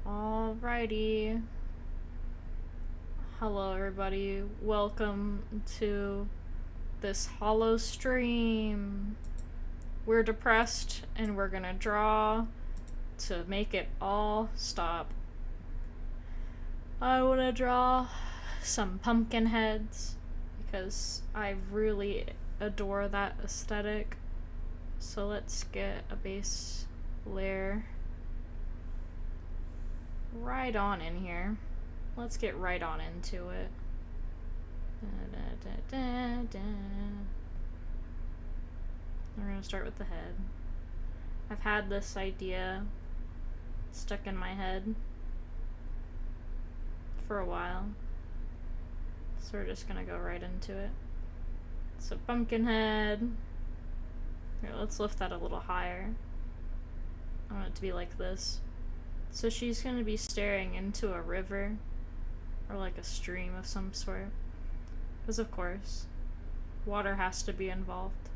Alrighty. Hello, everybody. Welcome to this hollow stream. We're depressed and we're gonna draw to make it all stop. I wanna draw some pumpkin heads because I really adore that aesthetic. So let's get a base layer right on in here. Let's get right on into it. We're gonna start with the head. I've had this idea stuck in my head for a while, so we're just gonna go right into it. So pumpkin head. Here, let's lift that a little higher. I want it to be like this. So she's gonna be staring into a river or like a stream of some sort, because of course water has to be involved.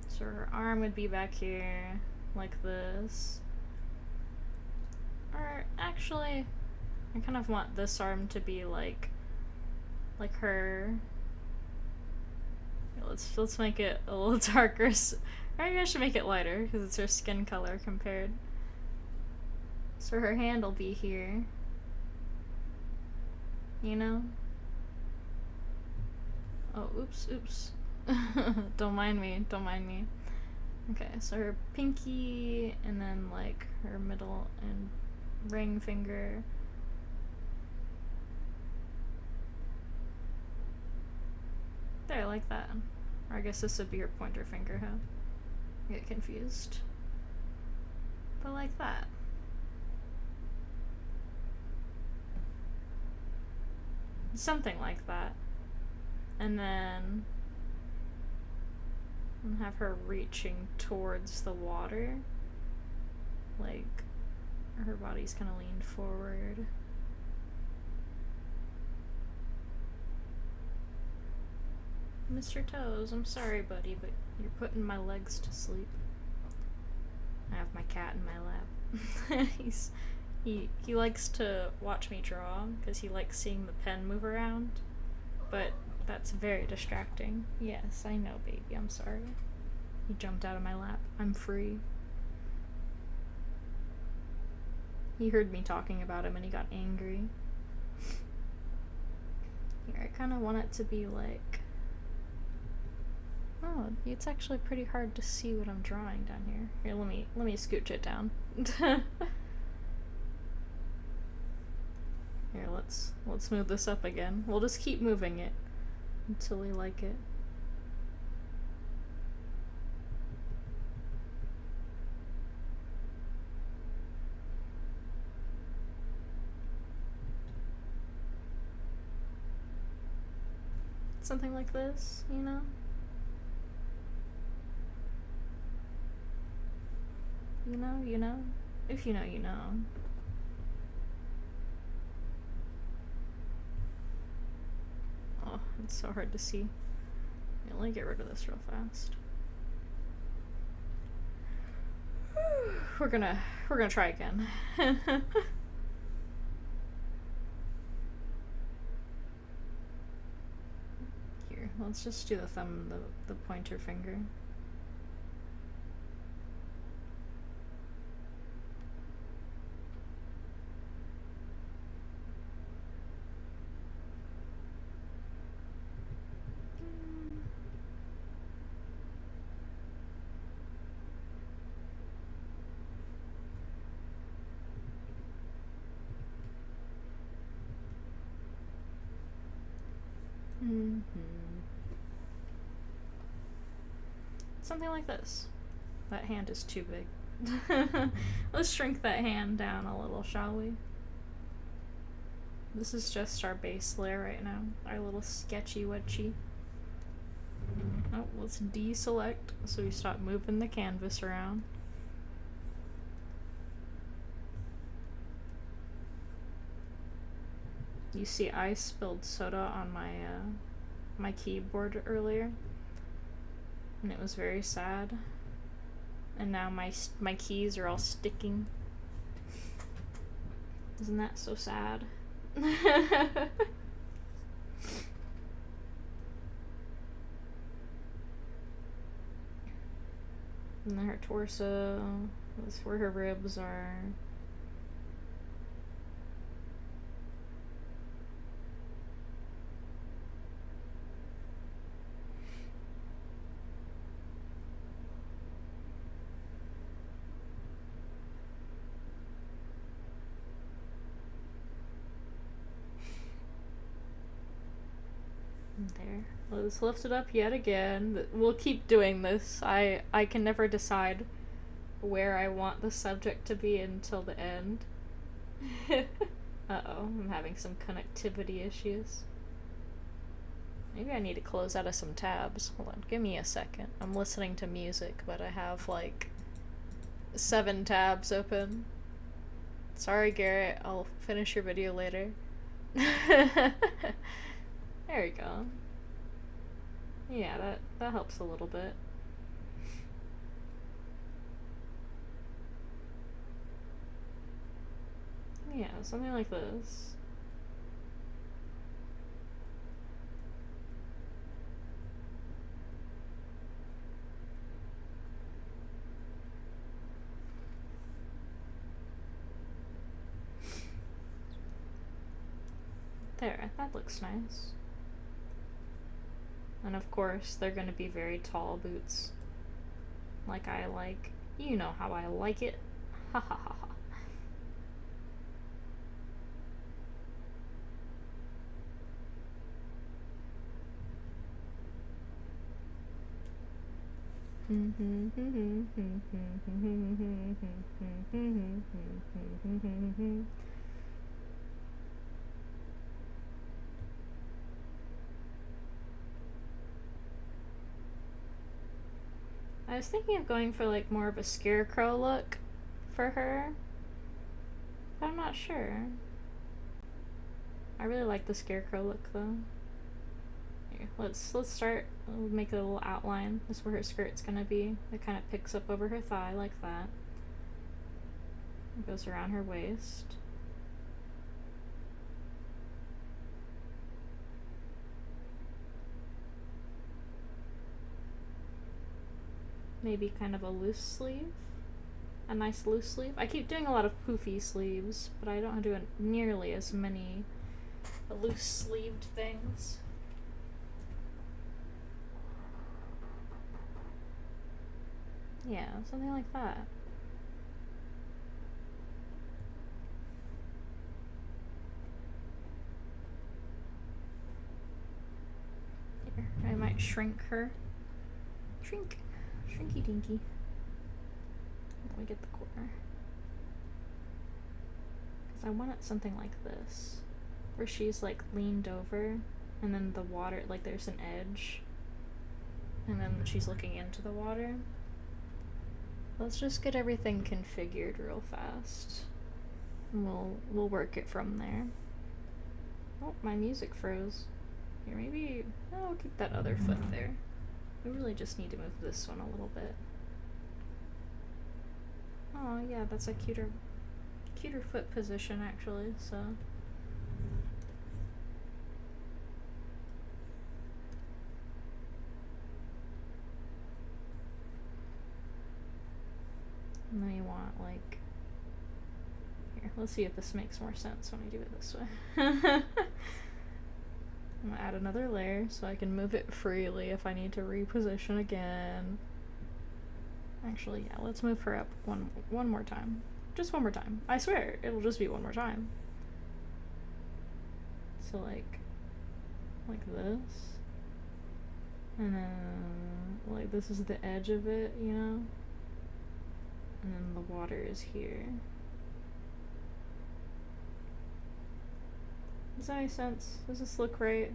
So her arm would be back here like this, or actually I kind of want this arm to be like her. Let's make it a little darker. Maybe I should make it lighter because it's her skin color compared. So her hand will be here. You know? Oh, oops. Don't mind me. Okay, so her pinky, and then like her middle and ring finger. There, like that. Or I guess this would be her pointer finger, huh? I get confused. But like that. Something like that. And then have her reaching towards the water. Like her body's kind of leaned forward. Mr. Toes, I'm sorry, buddy, but you're putting my legs to sleep. I have my cat in my lap. He likes to watch me draw because he likes seeing the pen move around, but that's very distracting. Yes, I know, baby. I'm sorry. He jumped out of my lap. I'm free. He heard me talking about him and he got angry. Here, I kind of want it to be like... Oh, it's actually pretty hard to see what I'm drawing down here. Here, let me scooch it down. Here, let's move this up again. We'll just keep moving it until we like it. Something like this, you know? You know? If you know, you know. Oh, it's so hard to see. Let me get rid of this real fast. We're gonna try again. Here, let's just do the thumb, the pointer finger. Something like this. That hand is too big. Let's shrink that hand down a little, shall we? This is just our base layer right now. Our little sketchy wedgy. Oh, let's deselect so we stop moving the canvas around. You see, I spilled soda on my keyboard earlier, and it was very sad. And now my keys are all sticking. Isn't that so sad? And then her torso, that's where her ribs are. There. Let's lift it up yet again. We'll keep doing this. I can never decide where I want the subject to be until the end. Uh-oh, I'm having some connectivity issues. Maybe I need to close out of some tabs. Hold on, give me a second. I'm listening to music, but I have like 7 tabs open. Sorry, Garrett. I'll finish your video later. There we go. Yeah, that helps a little bit. Yeah, something like this. There, that looks nice. And of course, they're gonna be very tall boots. Like I like. You know how I like it. Ha ha ha ha. I was thinking of going for like more of a scarecrow look for her, but I'm not sure. I really like the scarecrow look though. Here, let's start. We'll make a little outline. This is where her skirt's gonna be. It kind of picks up over her thigh like that. It goes around her waist. Maybe kind of a loose sleeve. A nice loose sleeve. I keep doing a lot of poofy sleeves, but I don't do nearly as many loose sleeved things. Yeah, something like that. Here, I might shrink her. Shrink. Shrinky dinky. Let me get the corner. Because I want it something like this. Where she's like leaned over and then the water, like there's an edge. And then she's looking into the water. Let's just get everything configured real fast. And we'll work it from there. Oh, my music froze. Here, maybe I'll keep that other foot there. We really just need to move this one a little bit. Oh yeah, that's a cuter foot position actually, so. And then you want like, here, let's see if this makes more sense when I do it this way. I'm gonna add another layer so I can move it freely if I need to reposition again. Actually, yeah, let's move her up one more time. Just one more time. I swear, it'll just be one more time. So like this. And then like this is the edge of it, you know? And then the water is here. Does that make sense? Does this look right?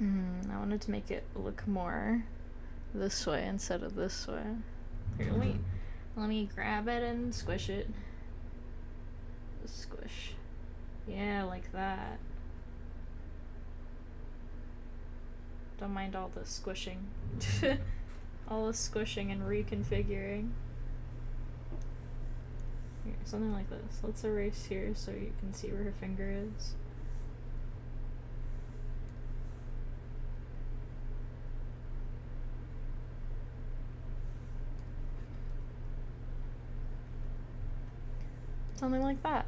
I wanted to make it look more this way instead of this way. Here, let me grab it and squish it. Squish. Yeah, like that. Don't mind all the squishing. All the squishing and reconfiguring. Here, something like this. Let's erase here so you can see where her finger is. Something like that.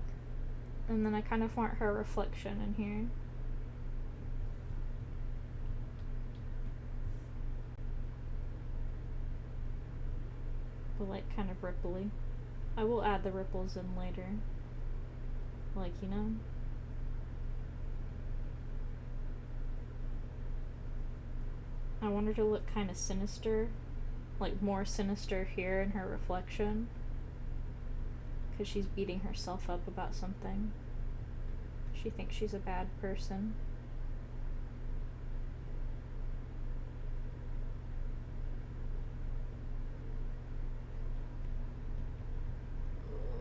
And then I kind of want her reflection in here. But like kind of ripply. I will add the ripples in later. Like, you know? I want her to look kind of sinister. Like more sinister here in her reflection. Because she's beating herself up about something. She thinks she's a bad person.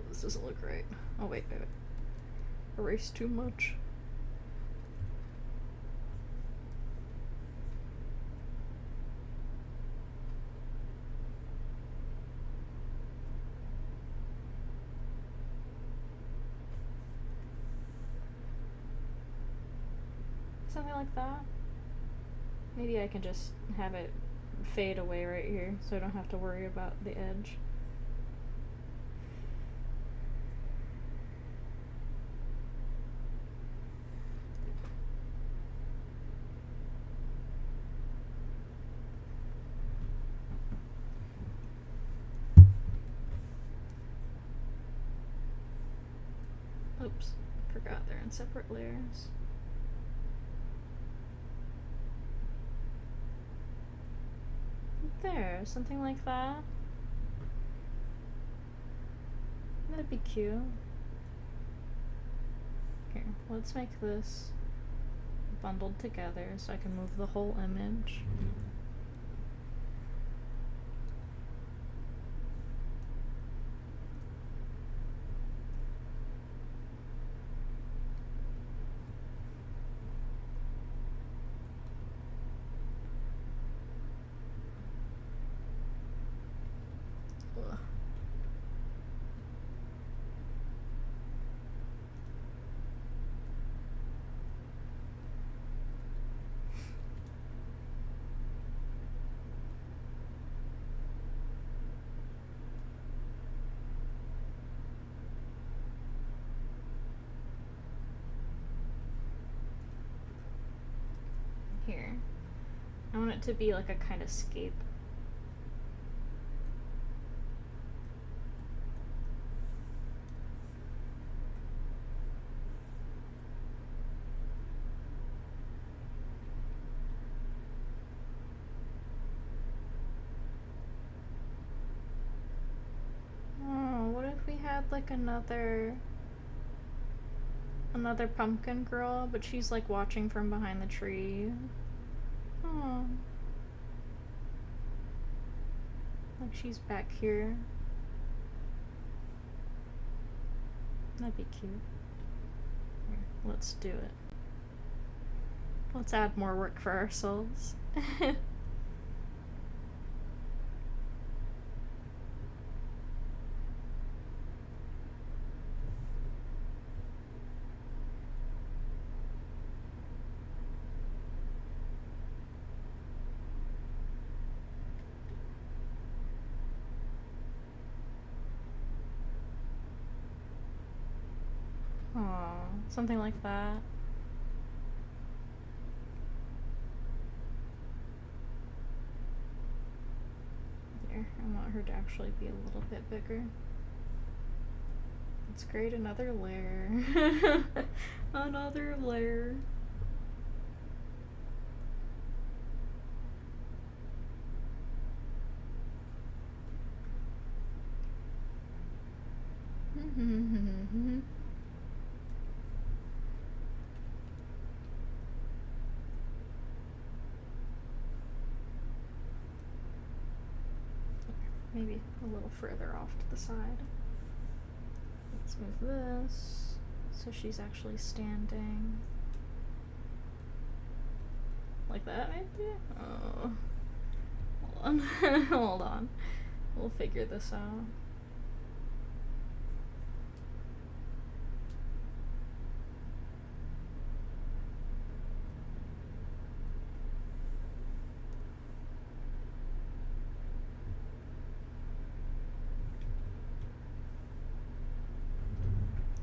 This doesn't look right. Oh, wait. Erase too much. Something like that. Maybe I can just have it fade away right here so I don't have to worry about the edge. Oops, forgot they're in separate layers. There, something like that. That'd be cute. Here, let's make this bundled together so I can move the whole image. Here. I want it to be like a kind of scape. Oh, what if we had like another pumpkin girl, but she's like watching from behind the tree. Oh. Like she's back here. That'd be cute. Here, let's do it. Let's add more work for ourselves. Something like that. There, I want her to actually be a little bit bigger. Let's create another layer. Another layer. Maybe a little further off to the side. Let's move this. So she's actually standing Like that, maybe? Oh. Hold on. Hold on. We'll figure this out.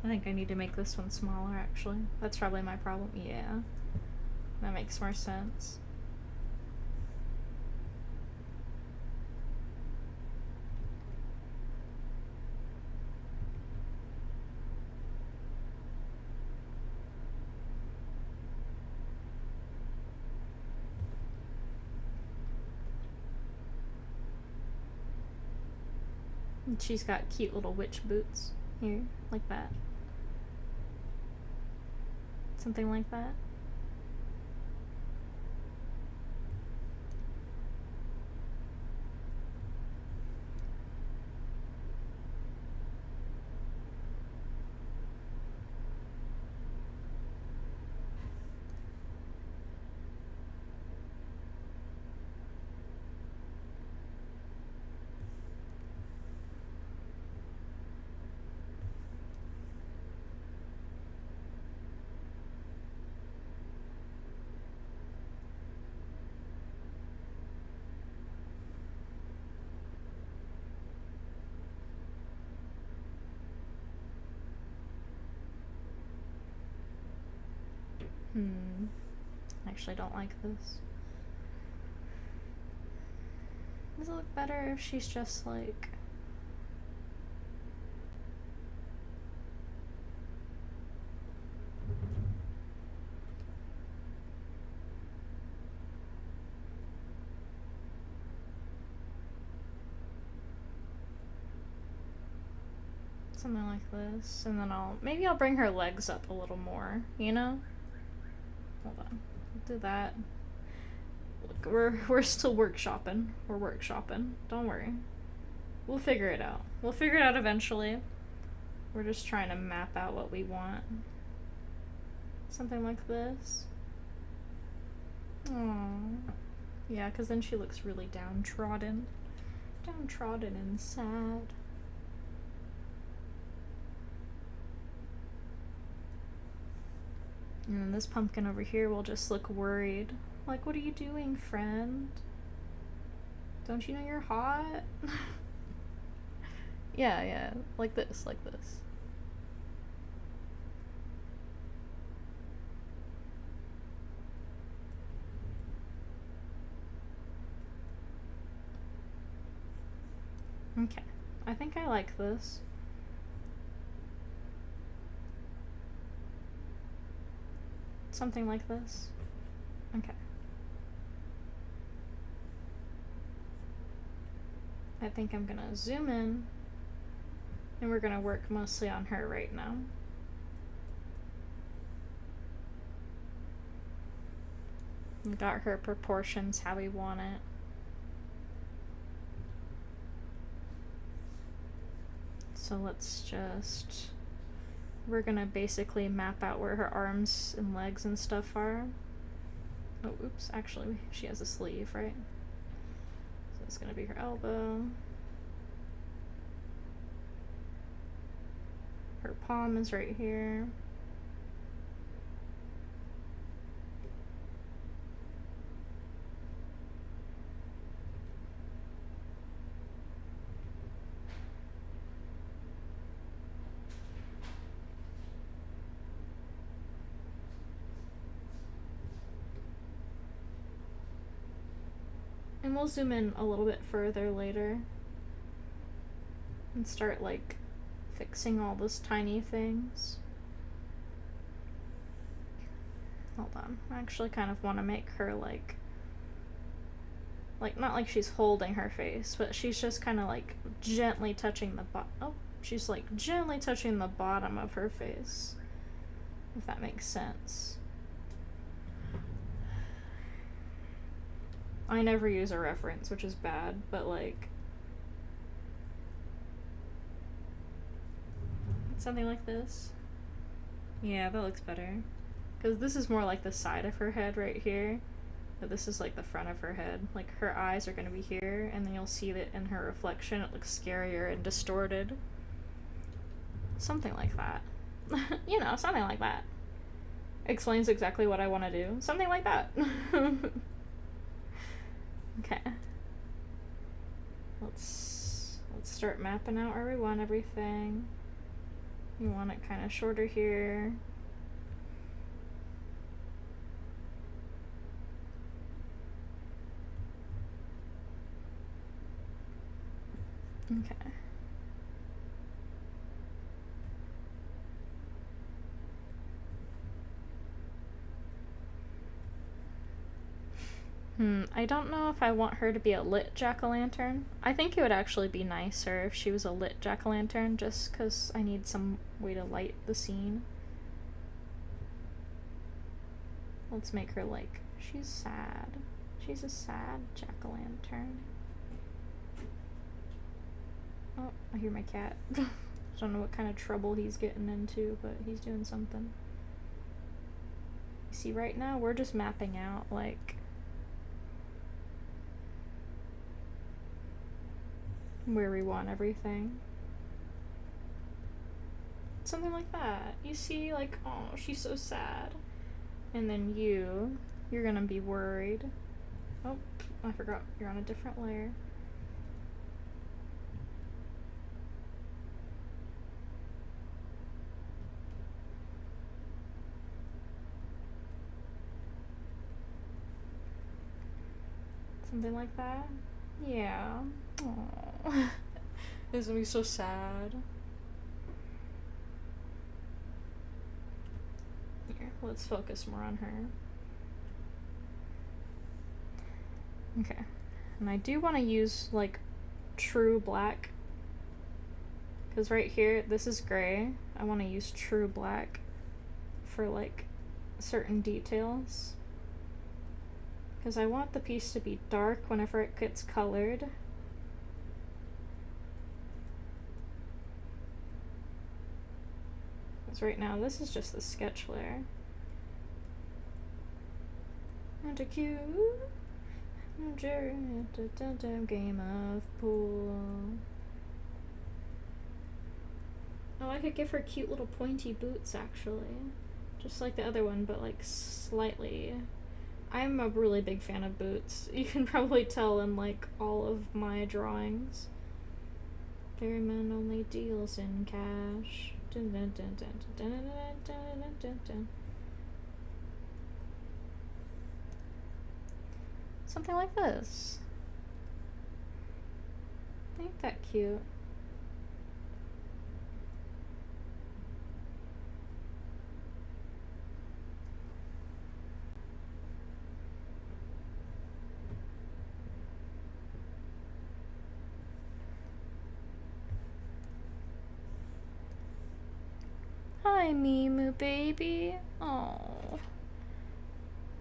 I think I need to make this one smaller, actually. That's probably my problem. Yeah. That makes more sense. And she's got cute little witch boots here, like that. Something like that. I actually don't like this. Does it look better if she's just like... something like this, and then maybe I'll bring her legs up a little more, you know? Hold on. I'll do that. Look, we're still workshopping. We're workshopping. Don't worry. We'll figure it out. We'll figure it out eventually. We're just trying to map out what we want. Something like this. Aww. Yeah, because then she looks really downtrodden. Downtrodden and sad. And then this pumpkin over here will just look worried. Like, what are you doing, friend? Don't you know you're hot? Yeah, like this, like this. Okay, I think I like this. Something like this. Okay. I think I'm gonna zoom in, and we're gonna work mostly on her right now. We got her proportions how we want it. So let's just... we're gonna basically map out where her arms and legs and stuff are. Oh, oops, actually, she has a sleeve, right? So it's gonna be her elbow. Her palm is right here. And we'll zoom in a little bit further later and start like fixing all those tiny things. Hold on, I actually kind of want to make her like not like she's holding her face, but she's just kind of like gently touching the she's like gently touching the bottom of her face, if that makes sense. I never use a reference, which is bad, but like something like this. Yeah, that looks better. Because this is more like the side of her head right here. But this is like the front of her head. Like her eyes are gonna be here, and then you'll see that in her reflection it looks scarier and distorted. Something like that. You know, something like that. Explains exactly what I want to do. Something like that. Okay. Let's start mapping out where we want everything. You want it kind of shorter here. Okay. I don't know if I want her to be a lit jack-o'-lantern. I think it would actually be nicer if she was a lit jack-o'-lantern, just because I need some way to light the scene. Let's make her like, she's sad. She's a sad jack-o'-lantern. Oh, I hear my cat. I don't know what kind of trouble he's getting into, but he's doing something. You see, right now we're just mapping out, like, where we want everything. Something like that. You see, like, oh, she's so sad. And then you're gonna be worried. Oh, I forgot, you're on a different layer. Something like that? Yeah. Aww. It's gonna be so sad. Here, let's focus more on her. Okay. And I do want to use, like, true black. Because right here, this is gray. I want to use true black for, like, certain details. Because I want the piece to be dark whenever it gets colored. Because right now, this is just the sketch layer. And a cute game of pool. Oh, I could give her cute little pointy boots, actually. Just like the other one, but, like, slightly. I'm a really big fan of boots. You can probably tell in, like, all of my drawings. Ferryman only deals in cash. Dun, dun, dun, dun, dun, dun, dun, dun, dun, dun. Something like this. Ain't that cute? Hi, Mimu baby. Oh,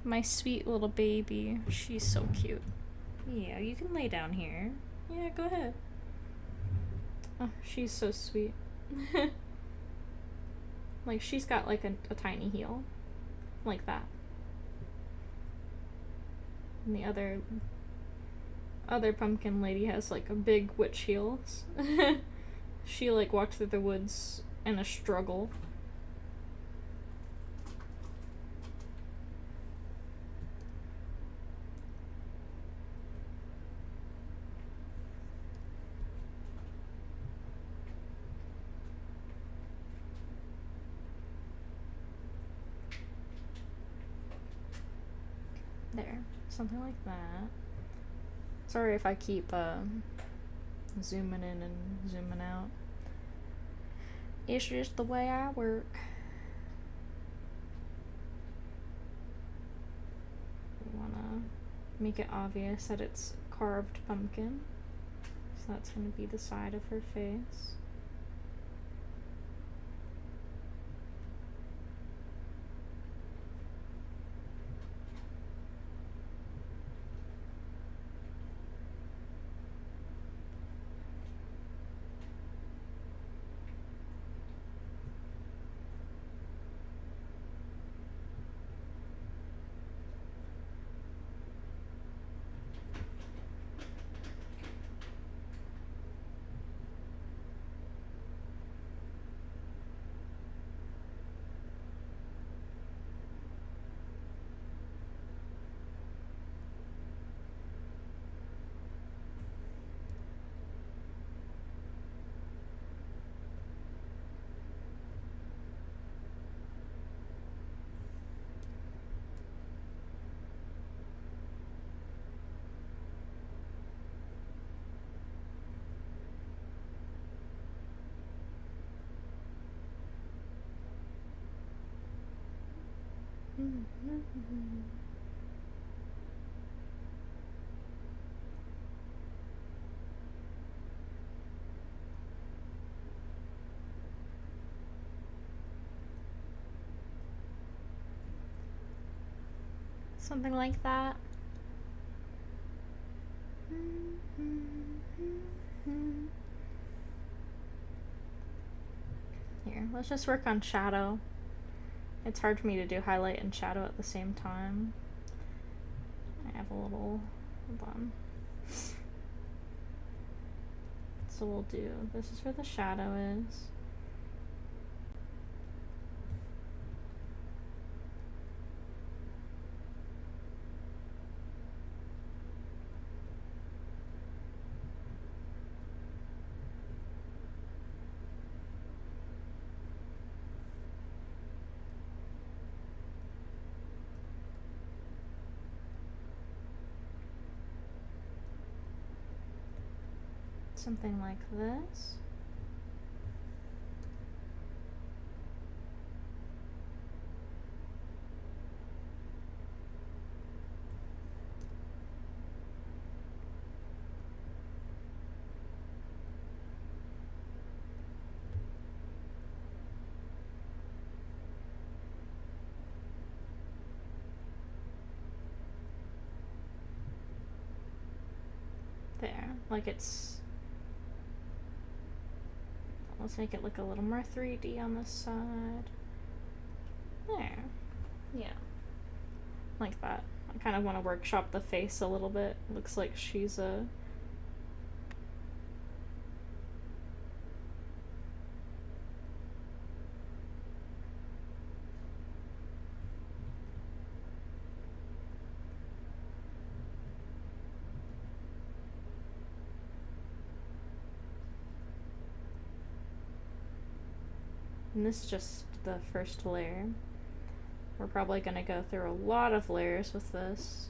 my sweet little baby. She's so cute. Yeah, you can lay down here. Yeah, go ahead. Oh, she's so sweet. Like, she's got, like, a tiny heel. Like that. And the other pumpkin lady has, like, a big witch heels. She, like, walked through the woods in a struggle. There. Something like that. Sorry if I keep, zooming in and zooming out. It's just the way I work. We wanna make it obvious that it's carved pumpkin. So that's gonna be the side of her face. Something like that. Here, let's just work on shadow. It's hard for me to do highlight and shadow at the same time. I have a little, hold on. So we'll do, this is where the shadow is. Something like this. There, like it's, let's make it look a little more 3D on this side. There. Yeah. Like that. I kind of want to workshop the face a little bit. Looks like she's a... And this is just the first layer. We're probably going to go through a lot of layers with this.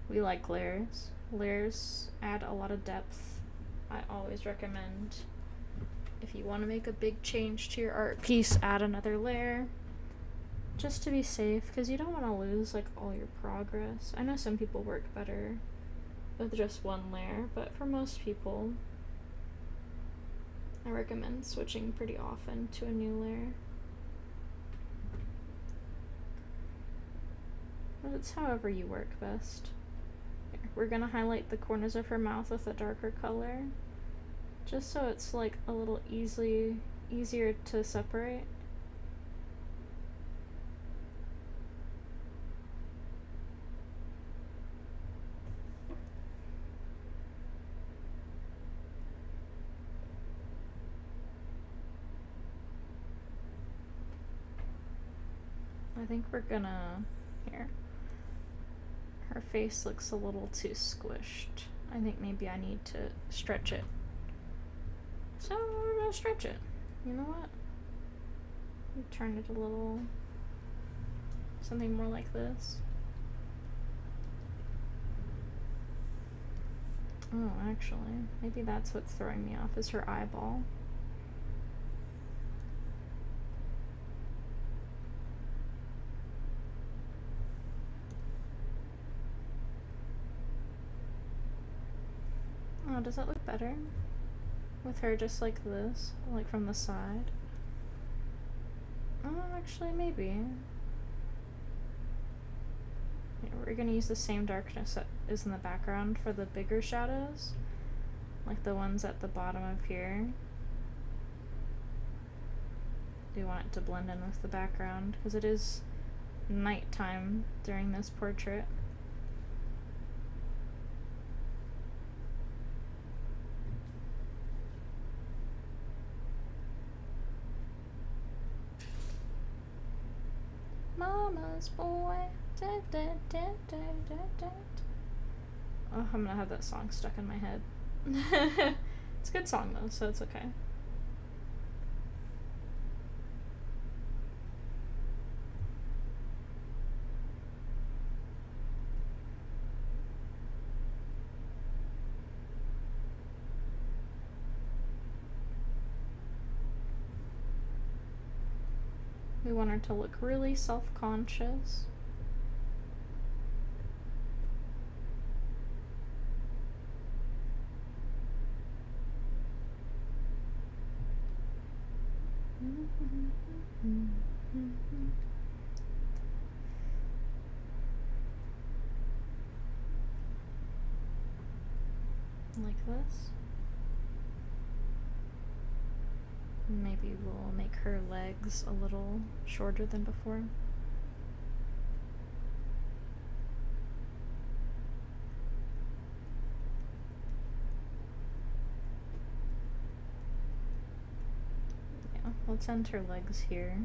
We like layers. Layers add a lot of depth. I always recommend, if you want to make a big change to your art piece, add another layer. Just to be safe, because you don't want to lose like all your progress. I know some people work better with just one layer, but for most people, I recommend switching pretty often to a new layer. But it's however you work best. Here, we're gonna highlight the corners of her mouth with a darker color, just so it's like a little easier to separate. I think we're gonna, here. Her face looks a little too squished. I think maybe I need to stretch it. So we're gonna stretch it. You know what? Turn it a little, something more like this. Oh, actually, maybe that's what's throwing me off, is her eyeball. Oh, does that look better? With her just like this, like from the side? Oh, actually, maybe. Yeah, we're gonna use the same darkness that is in the background for the bigger shadows, like the ones at the bottom of here. Do want it to blend in with the background, because it is nighttime during this portrait. Mama's boy. Da, da, da, da, da, da. Oh, I'm gonna have that song stuck in my head. It's a good song though, so it's okay. We want her to look really self-conscious. Like this. Maybe we'll make her legs a little shorter than before. Yeah, let's end her legs here.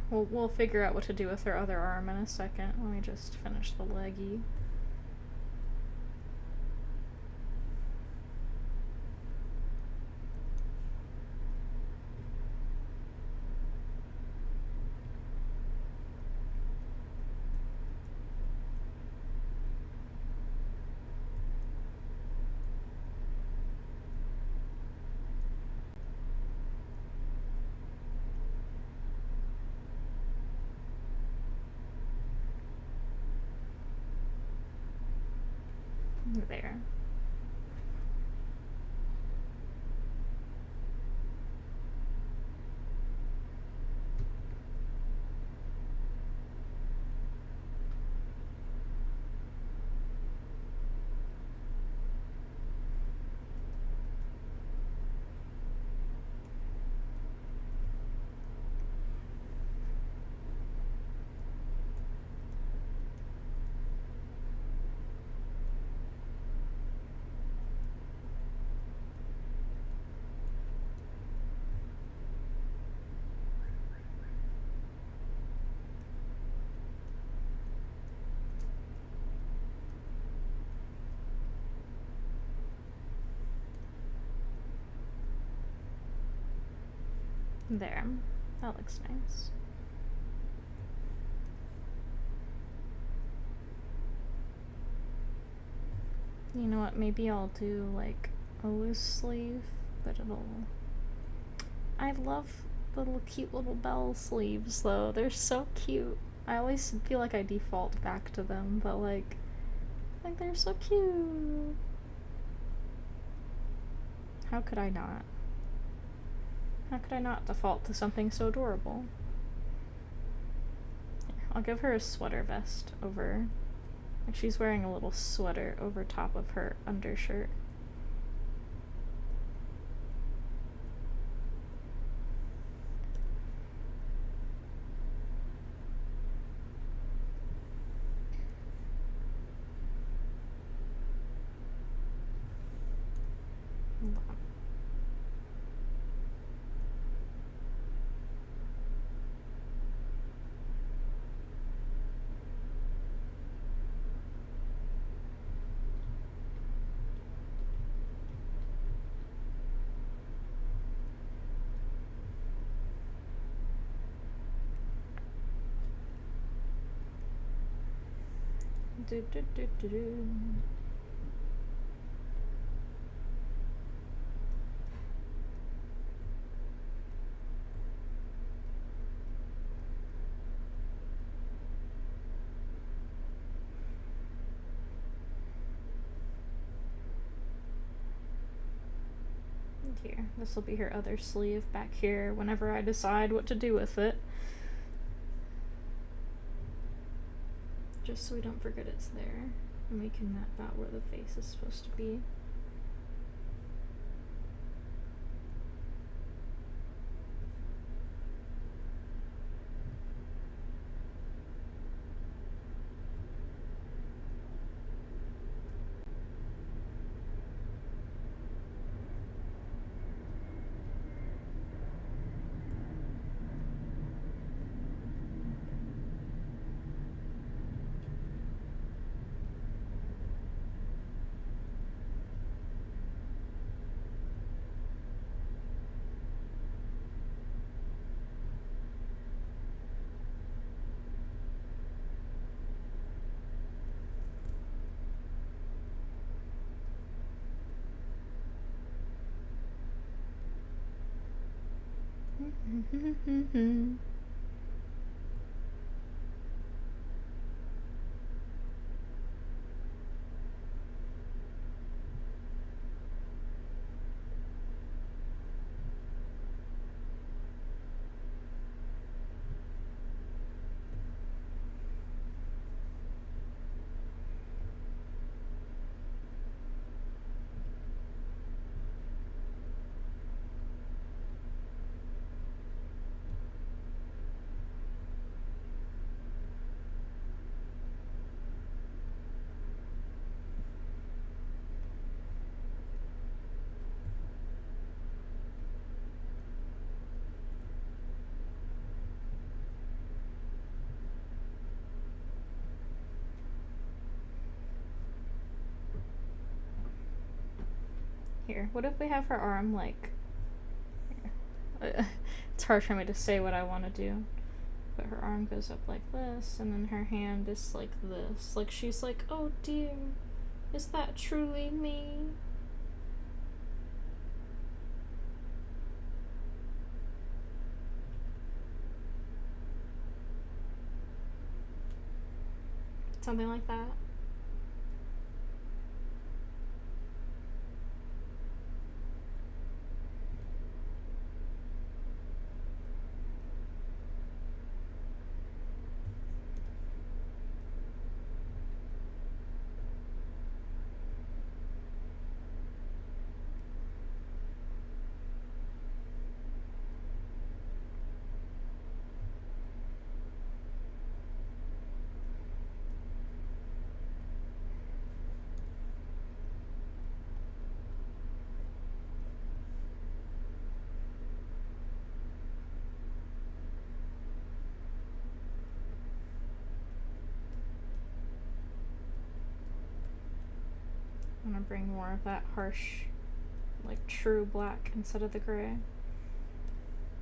We'll figure out what to do with her other arm in a second. Let me just finish the leggy. There. There. That looks nice. You know what, maybe I'll do like a loose sleeve, but I love the little cute little bell sleeves though. They're so cute. I always feel like I default back to them, but like they're so cute. How could I not? How could I not default to something so adorable? I'll give her a sweater vest over. Like she's wearing a little sweater over top of her undershirt. Do, do, do, do, do. Here, this will be her other sleeve back here whenever I decide what to do with it. Just so we don't forget it's there. And we can map out where the face is supposed to be. Here, what if we have her arm like... It's hard for me to say what I want to do. But her arm goes up like this, and then her hand is like this. Like she's like, oh dear, is that truly me? Something like that. I'm gonna bring more of that harsh, like true black instead of the gray.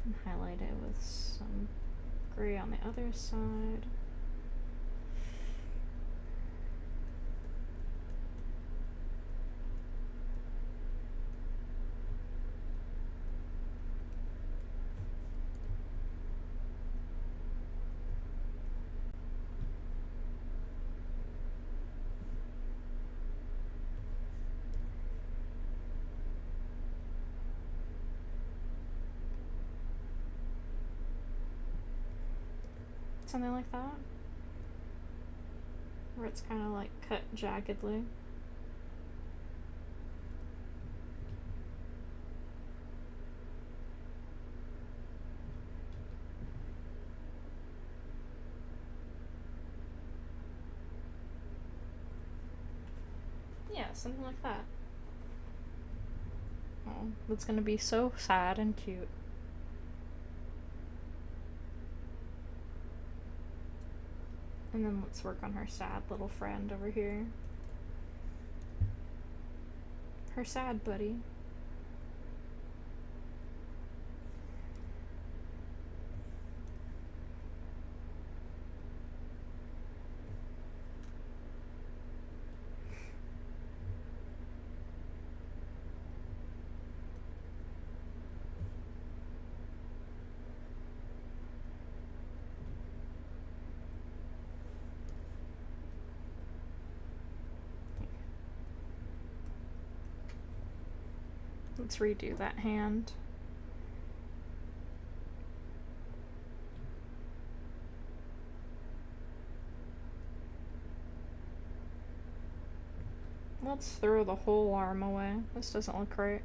And highlight it with some gray on the other side. Something like that, where it's kind of like cut jaggedly. Yeah, something like that. Oh, that's gonna be so sad and cute. And then let's work on her sad little friend over here. Her sad buddy. Let's redo that hand. Let's throw the whole arm away. This doesn't look right.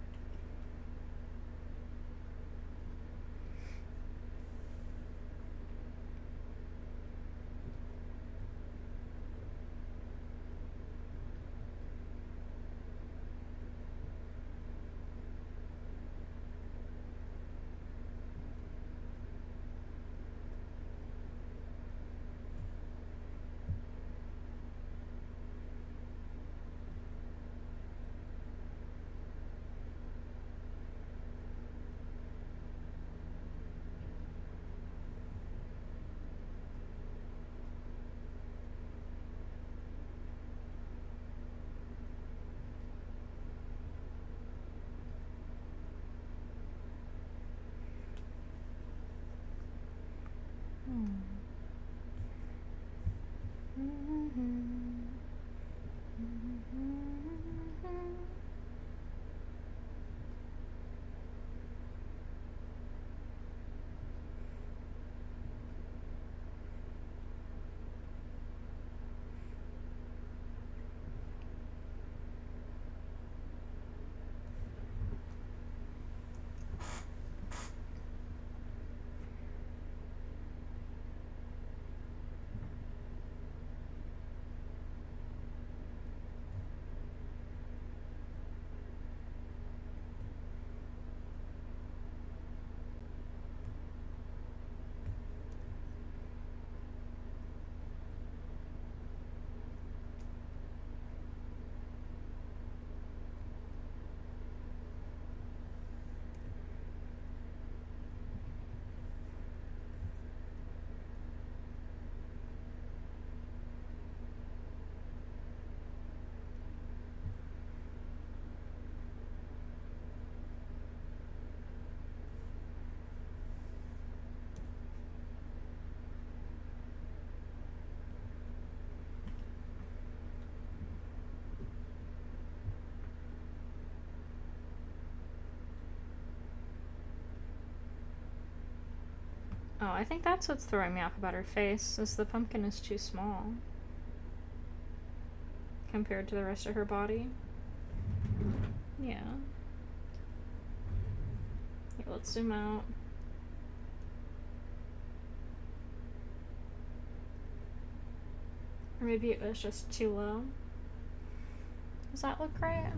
Oh, I think that's what's throwing me off about her face, is the pumpkin is too small compared to the rest of her body. Yeah. Yeah, let's zoom out. Or maybe it was just too low. Does that look right?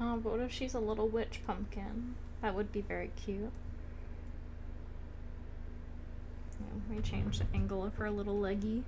Oh, but what if she's a little witch pumpkin? That would be very cute. Yeah, we change the angle of her little leggy.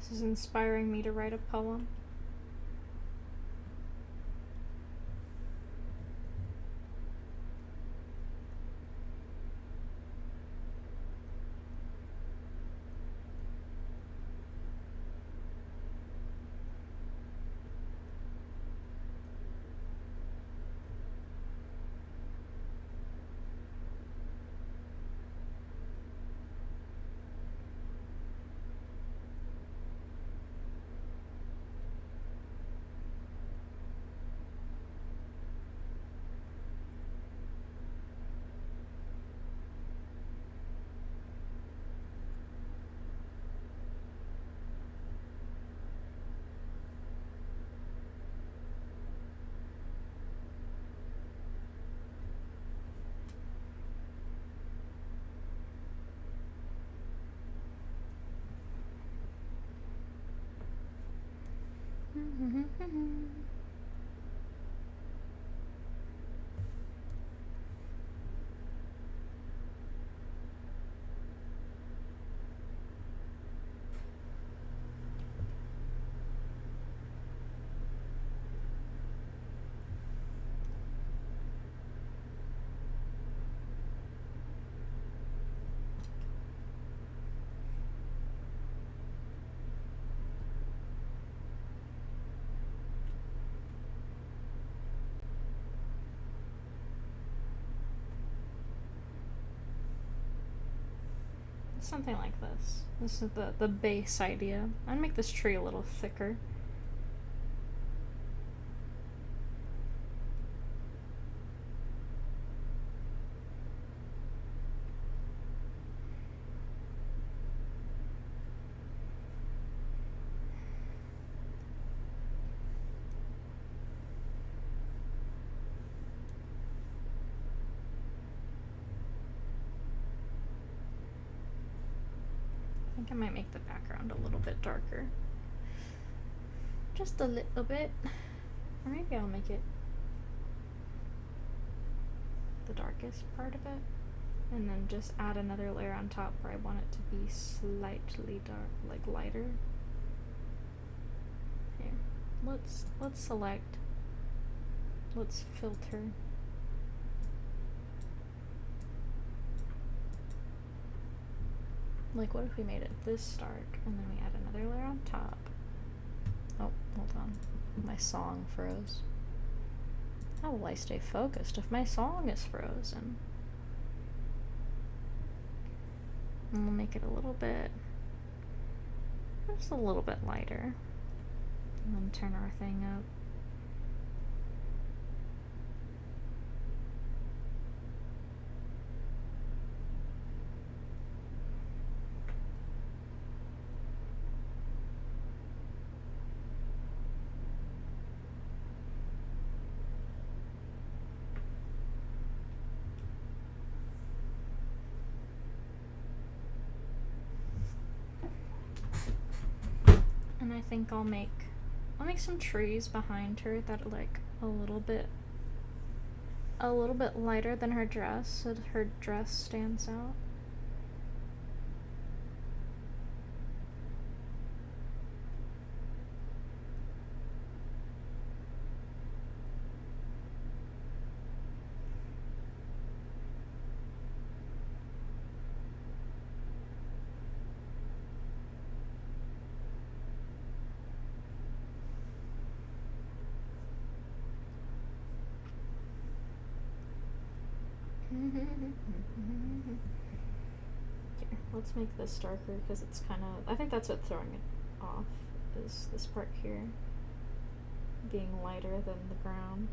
This is inspiring me to write a poem. Something like this. This is the base idea. I'd make this tree a little thicker. I think I might make the background a little bit darker. Just a little bit. Or maybe I'll make it the darkest part of it. And then just add another layer on top where I want it to be slightly dark, like lighter. Here. Let's select. Let's filter. Like, what if we made it this dark and then we add another layer on top? Oh, hold on. My song froze. How will I stay focused if my song is frozen? And we'll make it a little bit, just a little bit lighter. And then turn our thing up. And I think I'll make some trees behind her that are like a little bit a little bit lighter than her dress so her dress stands out. Here, let's make this darker because it's kind of, I think that's what's throwing it off, is this part here being lighter than the ground.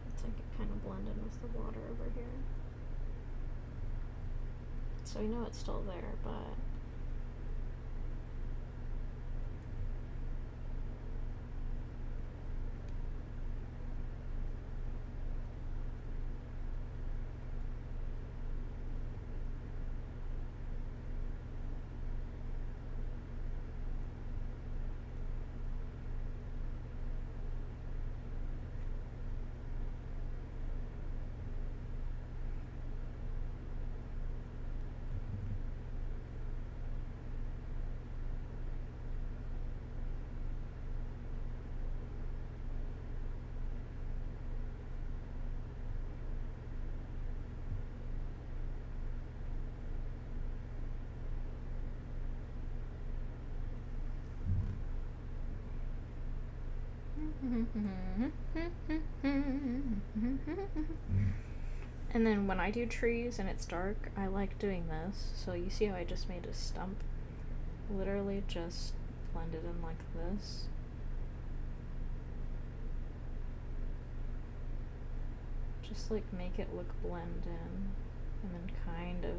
Let's make it kind of blend in with the water over here. So we know it's still there, but and then when I do trees and it's dark, I like doing this. So you see how I just made a stump? Literally just blend it in like this. Just like make it look blend in, and then kind of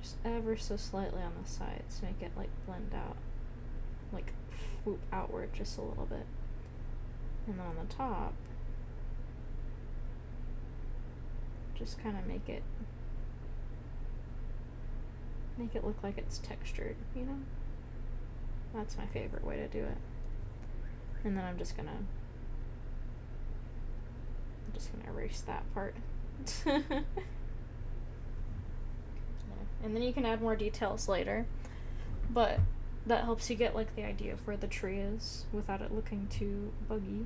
just ever so slightly on the sides make it like blend out, like swoop outward just a little bit. And then on the top, just kind of make it look like it's textured, you know? That's my favorite way to do it. And then I'm just gonna erase that part. Yeah. And then you can add more details later, but that helps you get like the idea of where the tree is without it looking too buggy.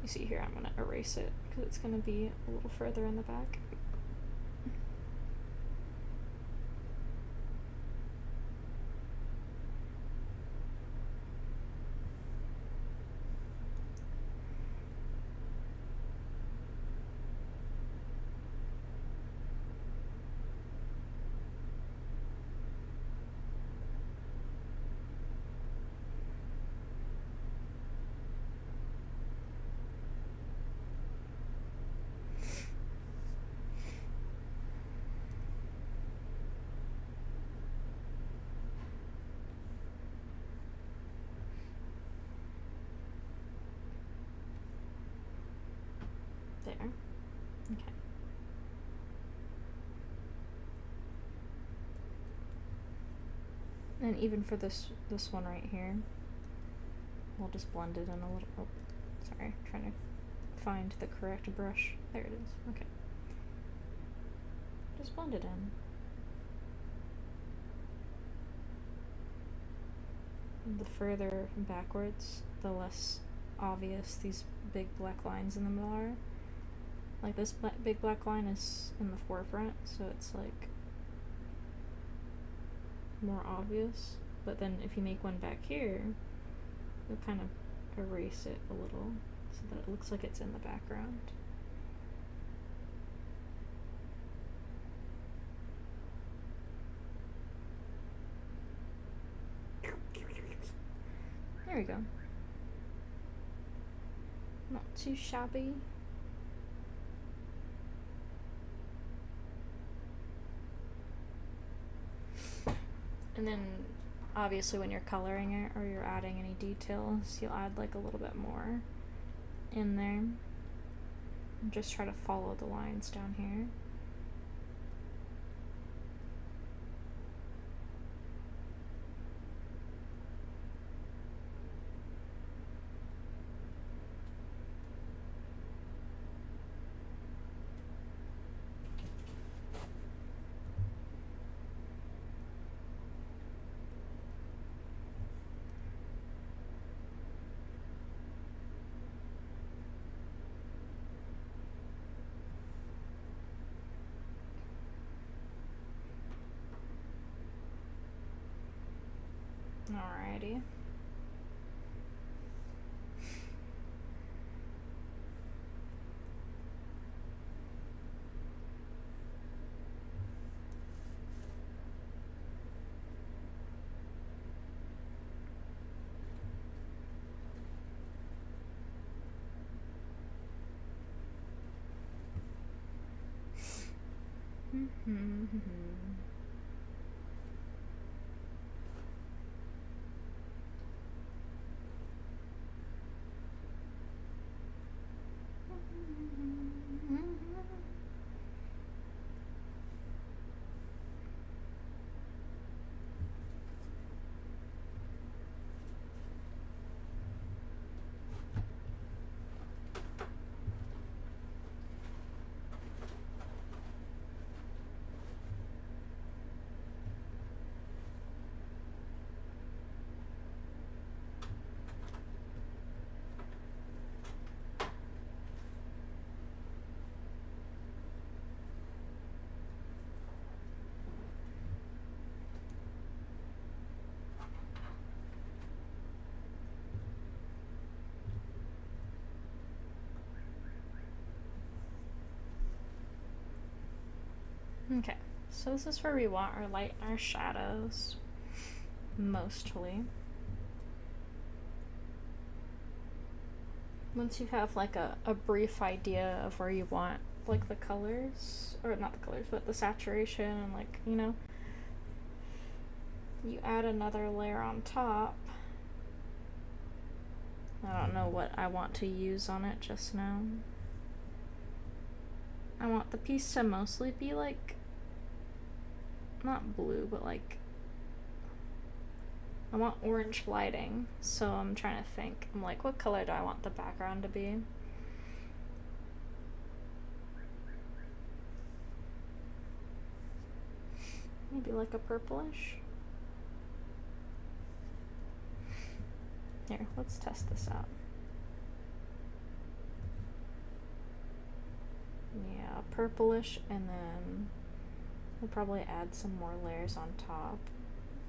You see here, I'm gonna erase it because it's gonna be a little further in the back. There. Okay. And even for this one right here, we'll just blend it in a little. Oh, sorry, trying to find the correct brush. There it is. Okay. Just blend it in. And the further backwards, the less obvious these big black lines in the middle are. Like this big black line is in the forefront, so it's like more obvious. But then if you make one back here, you'll kind of erase it a little so that it looks like it's in the background. There we go. Not too shabby. And then obviously when you're coloring it or you're adding any details, you'll add like a little bit more in there. And just try to follow the lines down here. Alrighty. Okay, so this is where we want our light and our shadows, mostly. Once you have like a brief idea of where you want like the colors, or not the colors, but the saturation and like, you know, you add another layer on top. I don't know what I want to use on it just now. I want the piece to mostly be like, not blue, but like, I want orange lighting, so I'm trying to think. I'm like, what color do I want the background to be? Maybe like a purplish. Here, let's test this out. Yeah, purplish, and then we'll probably add some more layers on top,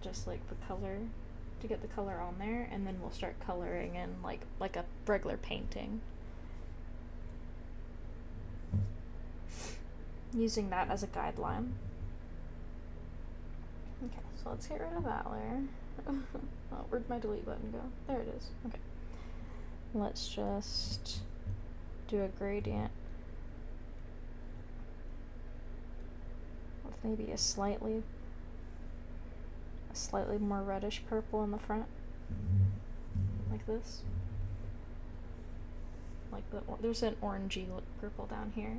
just like the color, to get the color on there, and then we'll start coloring in like a regular painting. Using that as a guideline. Okay, so let's get rid of that layer. Oh, where'd my delete button go? There it is. Okay. Let's just do a gradient with maybe a slightly more reddish purple in the front, like this. Like there's an orangey purple down here.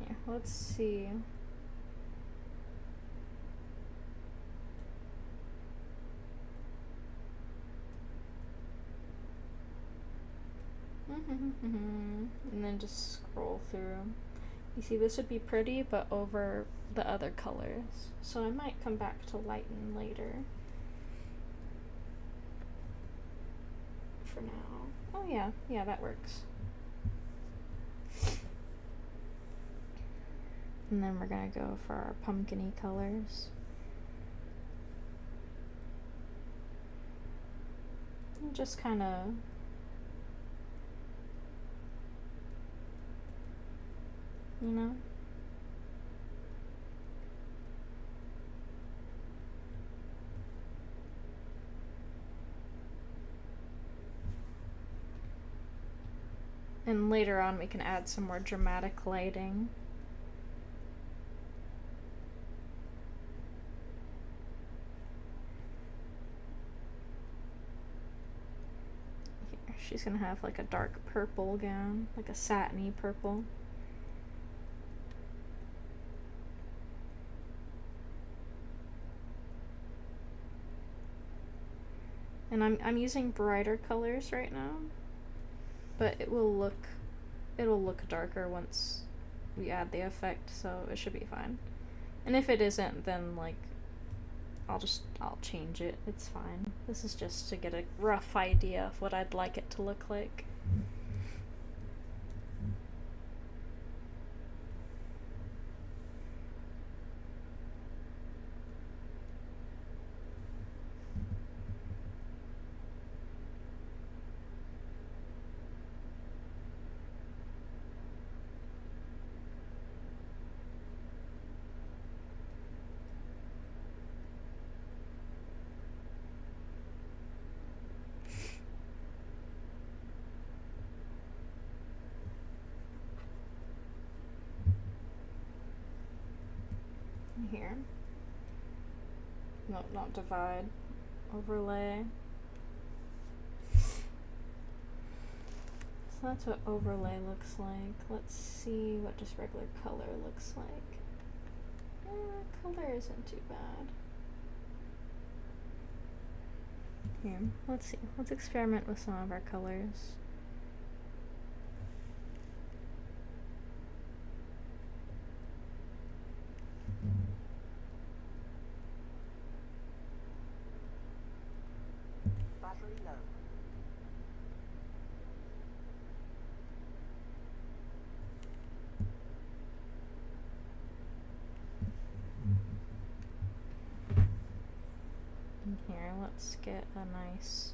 Yeah, let's see. And then just scroll through. You see, this would be pretty, but over the other colors. So I might come back to lighten later. For now. Oh yeah, that works. And then we're gonna go for our pumpkin-y colors. And just kind of you know? And later on we can add some more dramatic lighting. Here, she's gonna have like a dark purple gown, like a satiny purple. And I'm using brighter colors right now, but it'll look darker once we add the effect, so it should be fine. And if it isn't, then like I'll change it. It's fine. This is just to get a rough idea of what I'd like it to look like. Here. No, not divide. Overlay. So that's what overlay looks like. Let's see what just regular color looks like. Color isn't too bad. Here, let's see. Let's experiment with some of our colors. Here, let's get a nice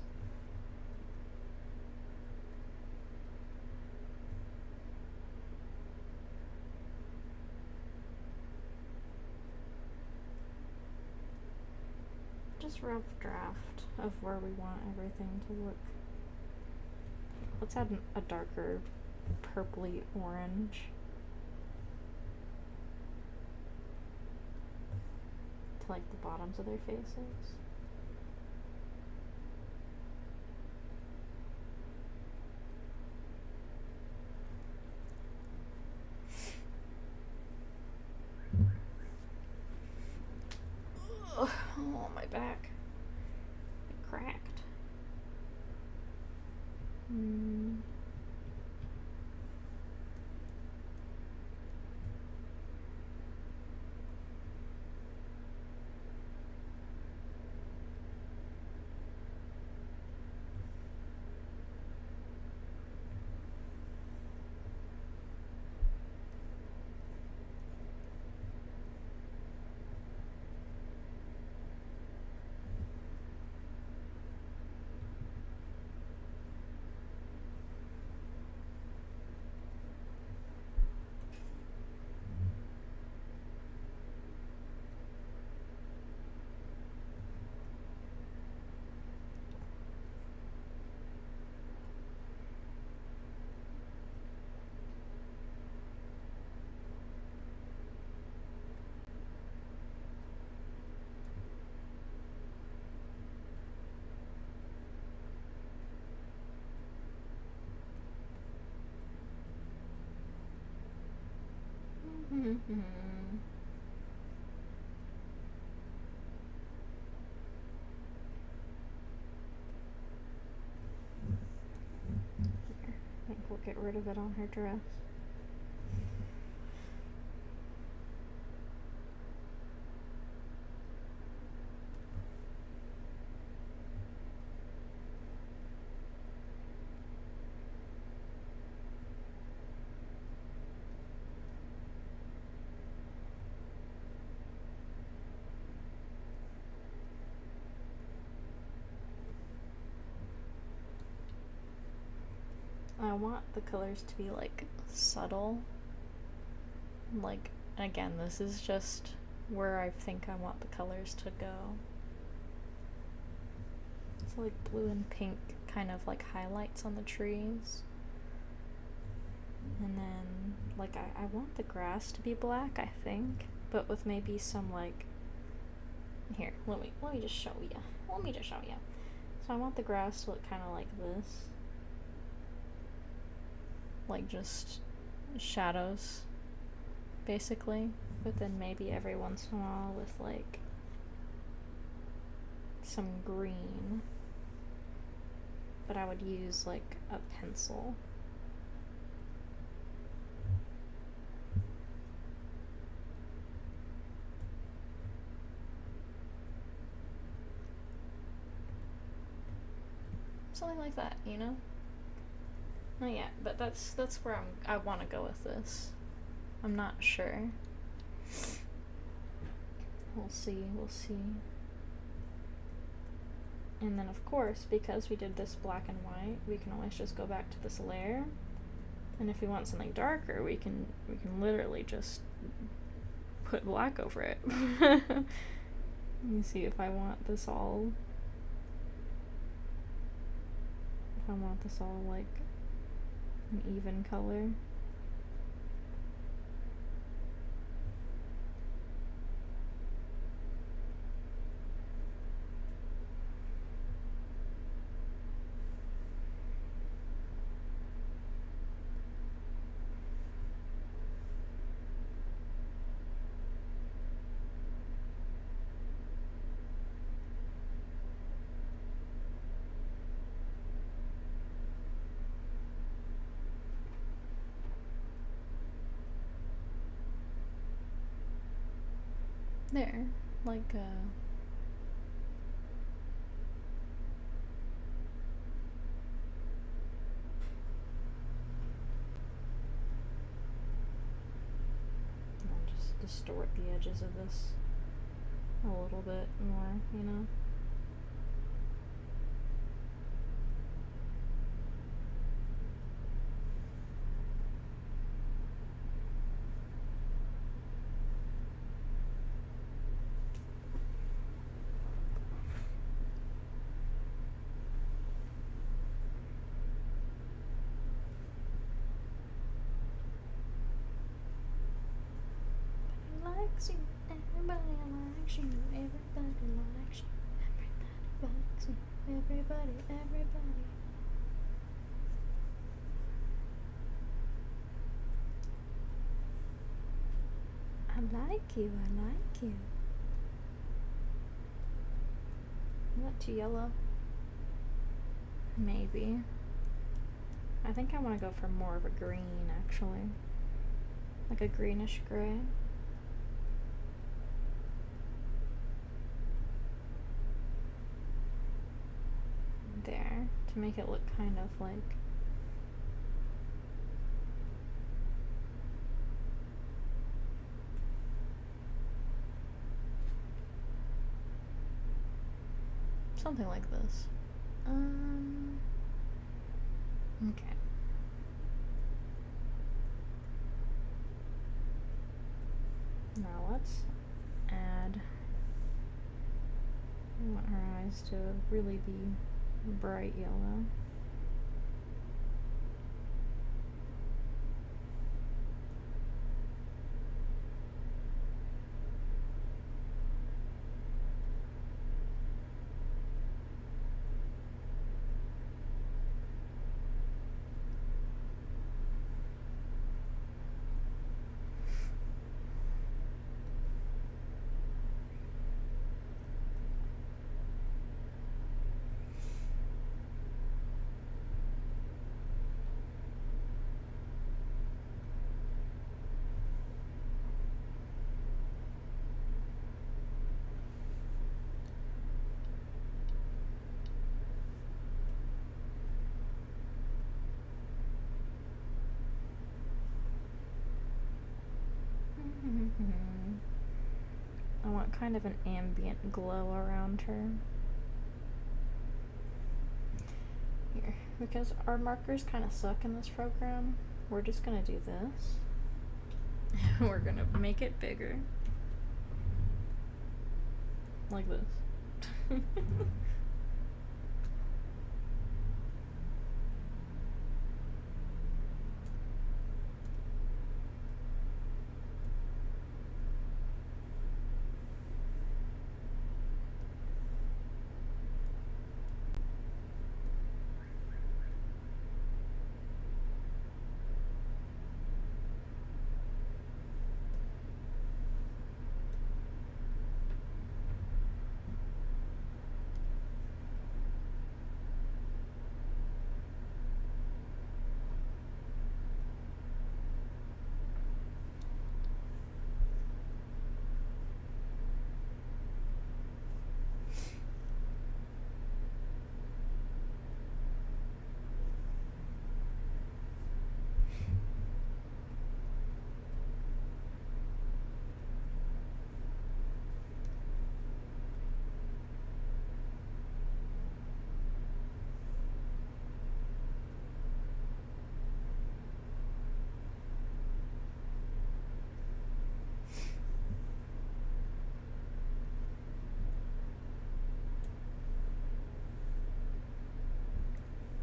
just rough draft of where we want everything to look. Let's add a darker purpley orange to like the bottoms of their faces. Oh, my back. It cracked. I think we'll get rid of it on her dress. I want the colors to be like subtle. Like, again, this is just where I think I want the colors to go. So like blue and pink kind of like highlights on the trees. And then, like, I want the grass to be black, I think, but with maybe some, like, here, let me just show you. So I want the grass to look kind of like this. Like, just shadows, basically. But then maybe every once in a while with, like, some green. But I would use, like, a pencil. Something like that, you know? Not yet, but that's where I want to go with this. I'm not sure. We'll see. And then, of course, because we did this black and white, we can always just go back to this layer. And if we want something darker, we can literally just put black over it. Let me see if I want this all like an even color. There, like, I'll just distort the edges of this a little bit more, you know? Everybody likes you, everybody likes you, everybody likes you, everybody. I like you. Is that too yellow? Maybe. I think I want to go for more of a green, actually. Like a greenish gray. There, to make it look kind of like something like this. Okay. Now let's add, I want her eyes to really be bright yellow. I want kind of an ambient glow around her. Here, because our markers kind of suck in this program, we're just gonna do this. We're gonna make it bigger. Like this.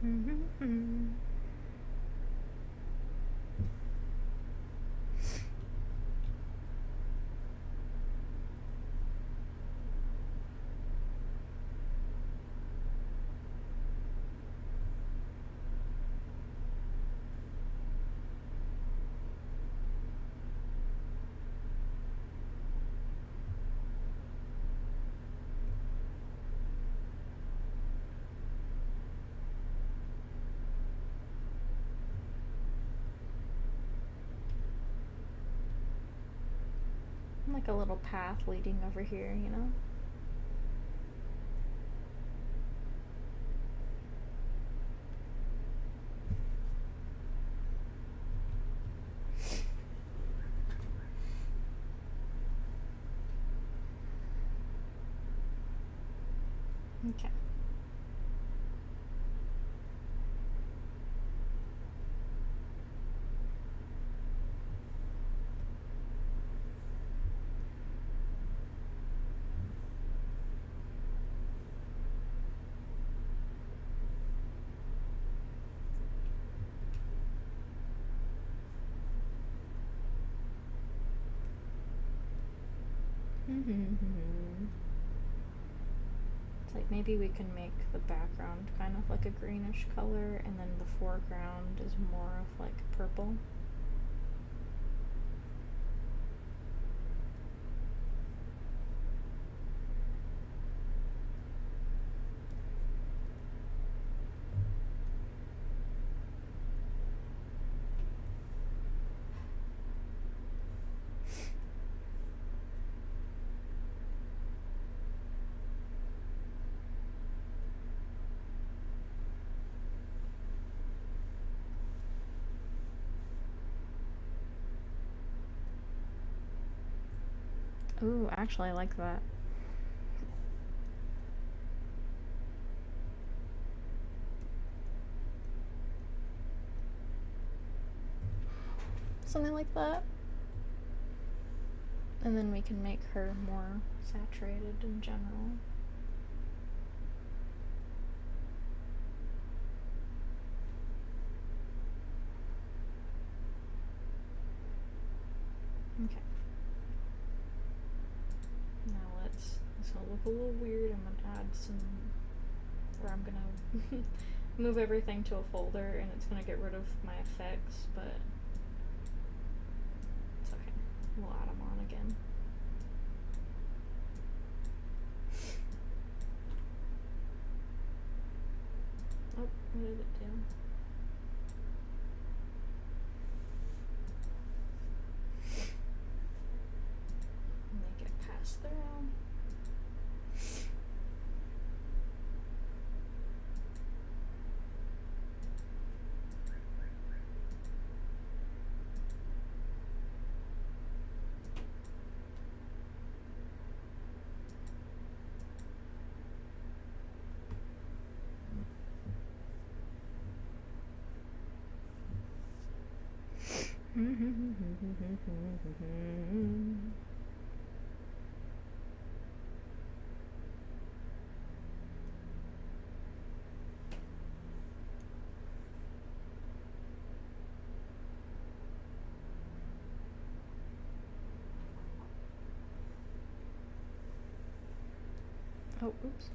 Mm-hmm. Like a little path leading over here, you know? Okay. It's like maybe we can make the background kind of like a greenish color, and then the foreground is more of like purple. Ooh, actually, I like that. Something like that. And then we can make her more saturated in general. Okay. Now it's gonna look a little weird. I'm gonna add some, or I'm gonna move everything to a folder, and it's gonna get rid of my effects, but it's okay. We'll add them on again. Oh, what did it do? Make it pass through. Oh, oops.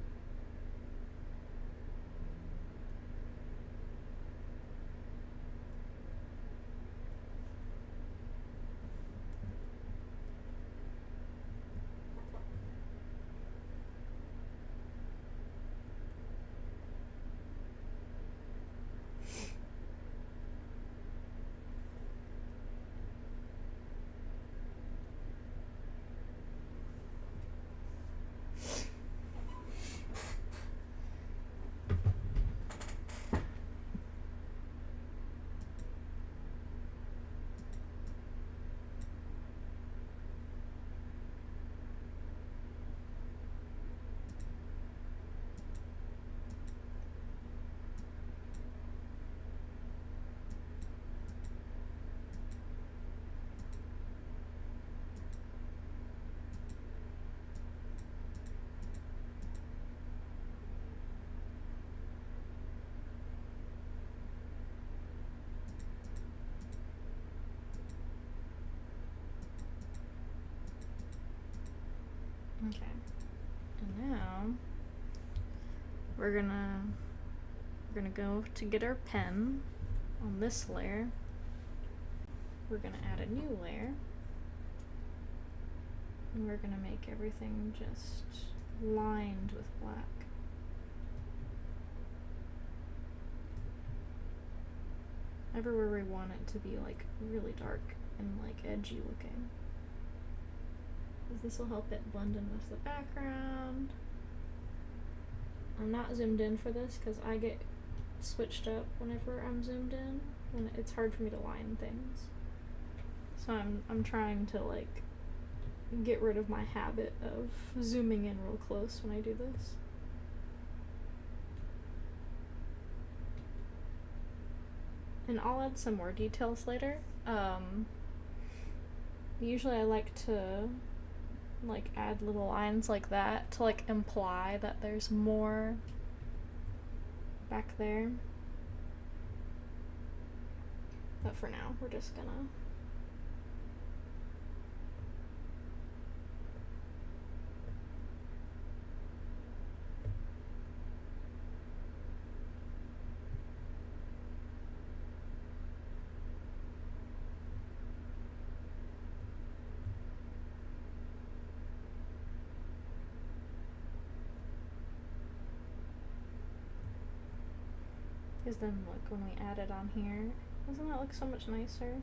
Okay. And now we're gonna go to get our pen on this layer. We're gonna add a new layer. And we're gonna make everything just lined with black. Everywhere we want it to be like really dark and like edgy looking. Because this will help it blend in with the background. I'm not zoomed in for this because I get switched up whenever I'm zoomed in. When it's hard for me to line things. So I'm trying to like get rid of my habit of zooming in real close when I do this. And I'll add some more details later. Usually I like to like add little lines like that to like imply that there's more back there. But for now, we're just gonna because then look, when we add it on here, doesn't that look so much nicer?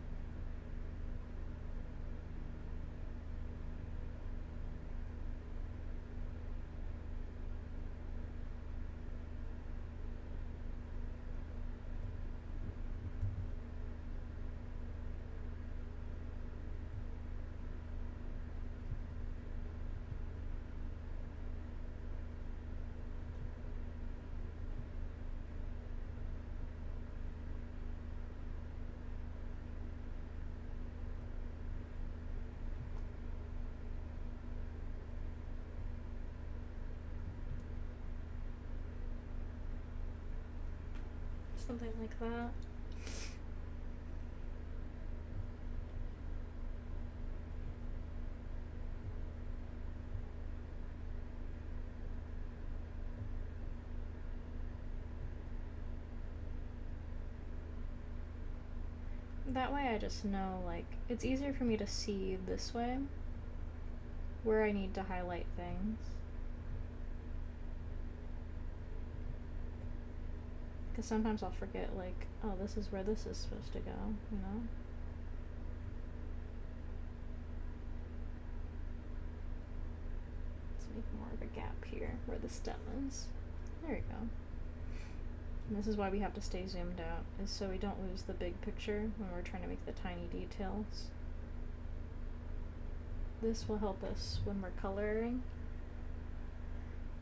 Something like that. That way I just know, like, it's easier for me to see this way where I need to highlight things. Because sometimes I'll forget, like, oh, this is where this is supposed to go, you know? Let's make more of a gap here where the stem is. There we go. And this is why we have to stay zoomed out, is so we don't lose the big picture when we're trying to make the tiny details. This will help us when we're coloring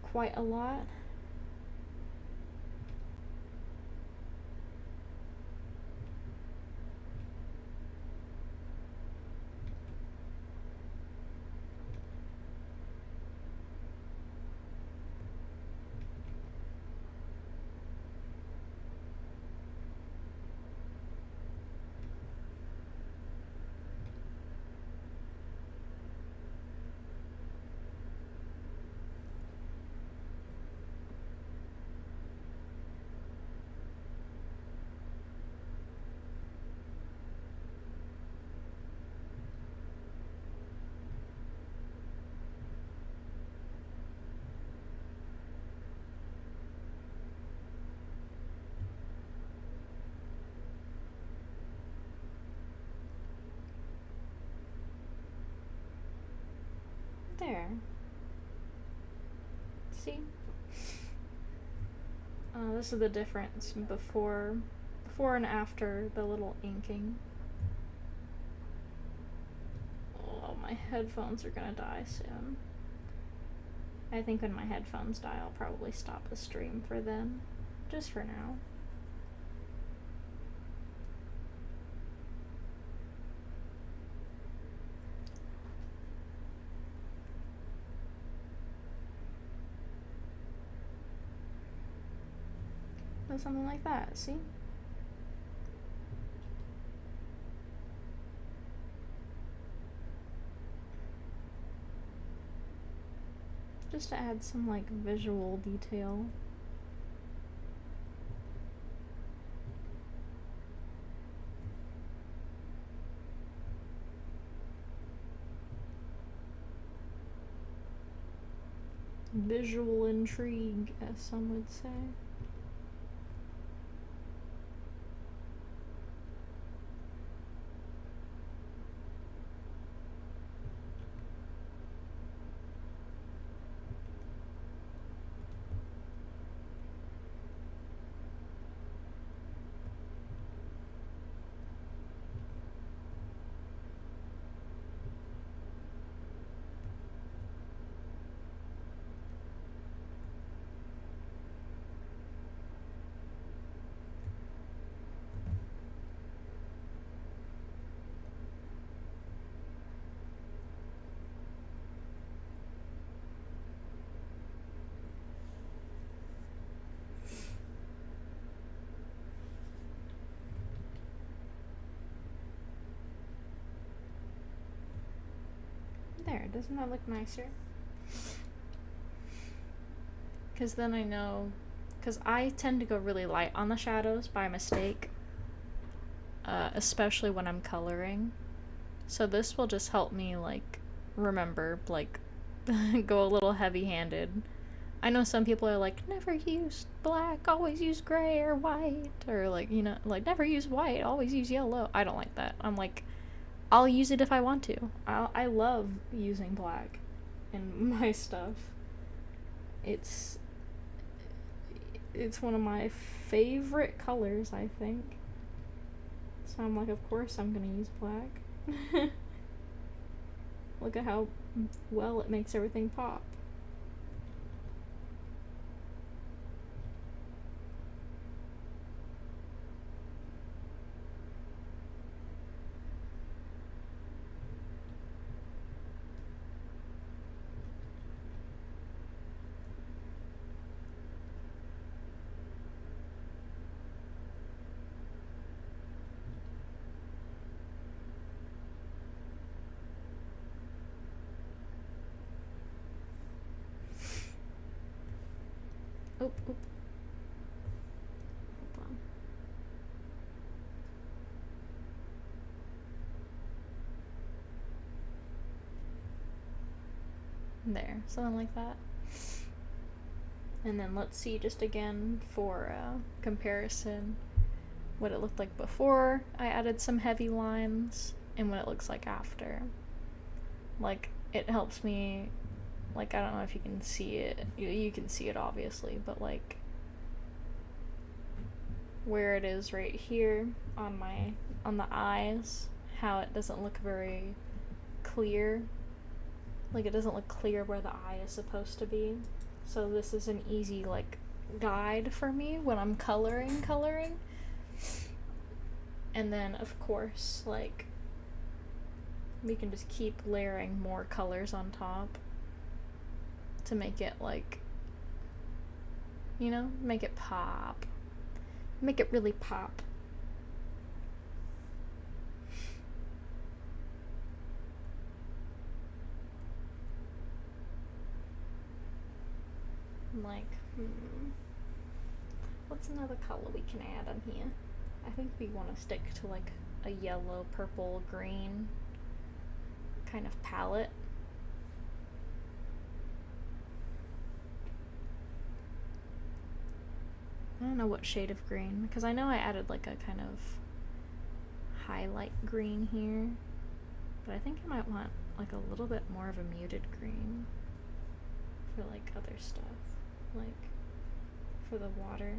quite a lot. There. See? This is the difference before and after the little inking. Oh, my headphones are gonna die soon. I think when my headphones die, I'll probably stop the stream for then. Just for now. Something like that, see? Just to add some like visual detail. Visual intrigue, as some would say. There, doesn't that look nicer? Because then I know, because I tend to go really light on the shadows by mistake, especially when I'm coloring. So this will just help me, like, remember, like, go a little heavy-handed. I know some people are like, never use black, always use gray or white, or like, you know, like, never use white, always use yellow. I don't like that. I'm like, I'll use it if I want to. I love using black in my stuff. It's one of my favorite colors, I think. So I'm like, of course I'm gonna use black. Look at how well it makes everything pop. Oop, oop. Hold on. There, something like that. And then let's see just again for comparison what it looked like before I added some heavy lines and what it looks like after. Like, it helps me, like, I don't know if you can see it. You can see it obviously, but like where it is right here on the eyes, how it doesn't look very clear. Like, it doesn't look clear where the eye is supposed to be. So this is an easy, like, guide for me when I'm coloring. And then, of course, like, we can just keep layering more colors on top to make it, like, you know, make it pop. Make it really pop. Like, what's another color we can add on here? I think we want to stick to like a yellow, purple, green kind of palette. I don't know what shade of green, because I know I added like a kind of highlight green here, but I think I might want like a little bit more of a muted green for like other stuff, like for the water.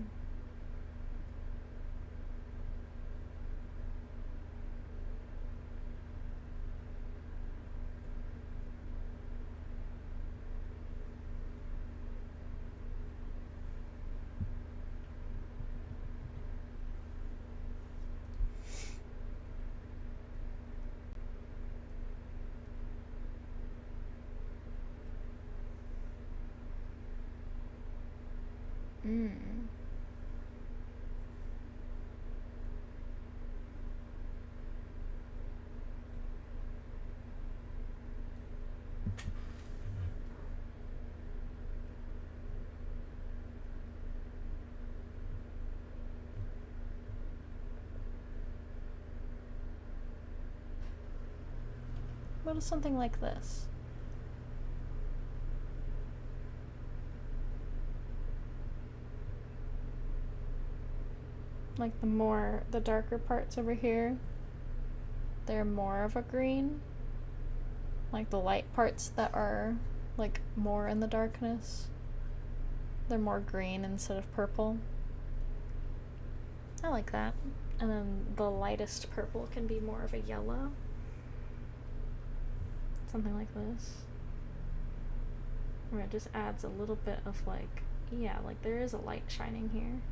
Go to something like this. Like the darker parts over here, they're more of a green. Like the light parts that are like more in the darkness, they're more green instead of purple. I like that. And then the lightest purple can be more of a yellow. Something like this. Where it just adds a little bit of like, yeah, like there is a light shining here.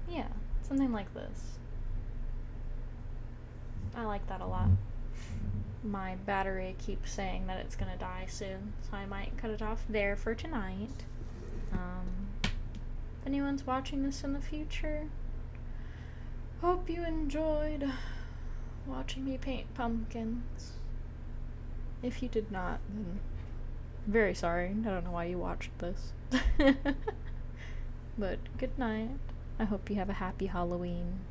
Yeah, something like this. I like that a lot. My battery keeps saying that it's gonna die soon, so I might cut it off there for tonight. If anyone's watching this in the future, hope you enjoyed watching me paint pumpkins. If you did not, then very sorry. I don't know why you watched this. But good night. I hope you have a happy Halloween.